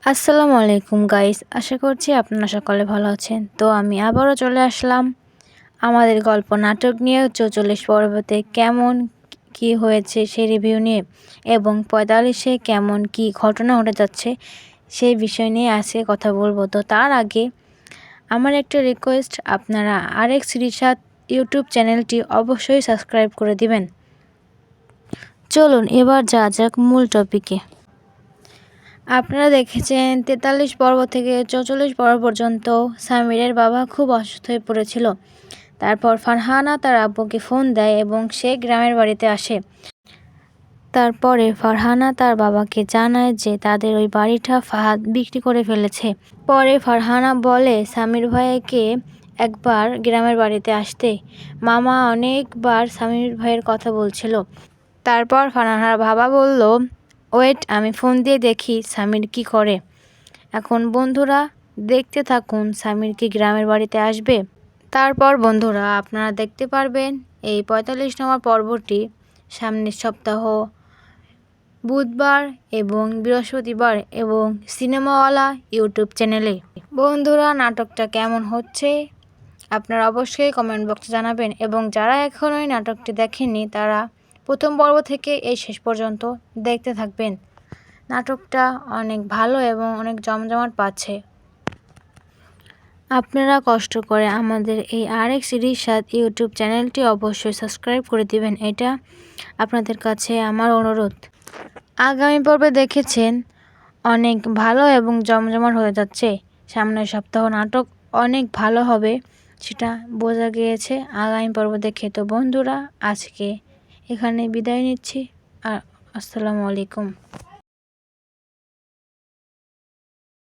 আসসালামু আলাইকুম গাইস, আশা করছি আপনারা সকলে ভালো আছেন। তো আমি আবারও চলে আসলাম আমাদের গল্প নাটক নিয়ে ৪৪ পর্বতে কেমন কি হয়েছে সেই রিভিউ নিয়ে এবং ৪৫-এ কেমন কি ঘটনা ঘটে যাচ্ছে সেই বিষয় নিয়ে আজকে কথা বলবো। তো তার আগে আমার একটা রিকোয়েস্ট, আপনারা আরেক রিশাদ ইউটিউব চ্যানেলটি অবশ্যই সাবস্ক্রাইব করে দিবেন। চলুন এবার যা যাক মূল টপিকে। আপনারা দেখেছেন ৪৩ পর্ব থেকে ৪৪ পর্ব পর্যন্ত সামিরের বাবা খুব অসুস্থ হয়ে পড়েছিল। তারপর ফারহানা তার আব্বুকে ফোন দেয় এবং সে গ্রামের বাড়িতে আসে। তারপরে ফারহানা তার বাবাকে জানায় যে তাদের ওই বাড়িটা ফাহাদ বিক্রি করে ফেলেছে। পরে ফারহানা বলে সামির ভাইকে একবার গ্রামের বাড়িতে আসতে। মামা অনেকবার সামির ভাইয়ের কথা বলছিল। তারপর ফারহানার বাবা বলল, ওয়েট, আমি ফোন দিয়ে দেখি সামির কি করে। এখন বন্ধুরা দেখতে থাকুন সামির কি গ্রামের বাড়িতে আসবে। তারপর বন্ধুরা আপনারা দেখতে পারবেন এই ৪৫ নম্বর পর্বটি সামনের সপ্তাহ বুধবার এবং বৃহস্পতিবার এবং সিনেমাওয়ালা ইউটিউব চ্যানেলে। বন্ধুরা নাটকটা কেমন হচ্ছে আপনারা অবশ্যই কমেন্ট বক্সে জানাবেন এবং যারা এখনও এই নাটকটি দেখেননি তারা প্রথম পর্ব থেকে এই শেষ পর্যন্ত দেখতে থাকবেন। নাটকটা অনেক ভালো এবং অনেক জমজমাট পাচ্ছে। আপনারা কষ্ট করে আমাদের এই আরেক রিশাদ ইউটিউব চ্যানেলটি অবশ্যই সাবস্ক্রাইব করে দিবেন, এটা আপনাদের কাছে আমার অনুরোধ। আগামী পর্বে দেখেছেন অনেক ভালো এবং জমজমাট হয়ে যাচ্ছে। সামনের সপ্তাহ নাটক অনেক ভালো হবে সেটা বোঝা গিয়েছে আগামী পর্ব দেখে। তো বন্ধুরা আজকে এখানে বিদায় নিচ্ছি আর আসসালামু আলাইকুম।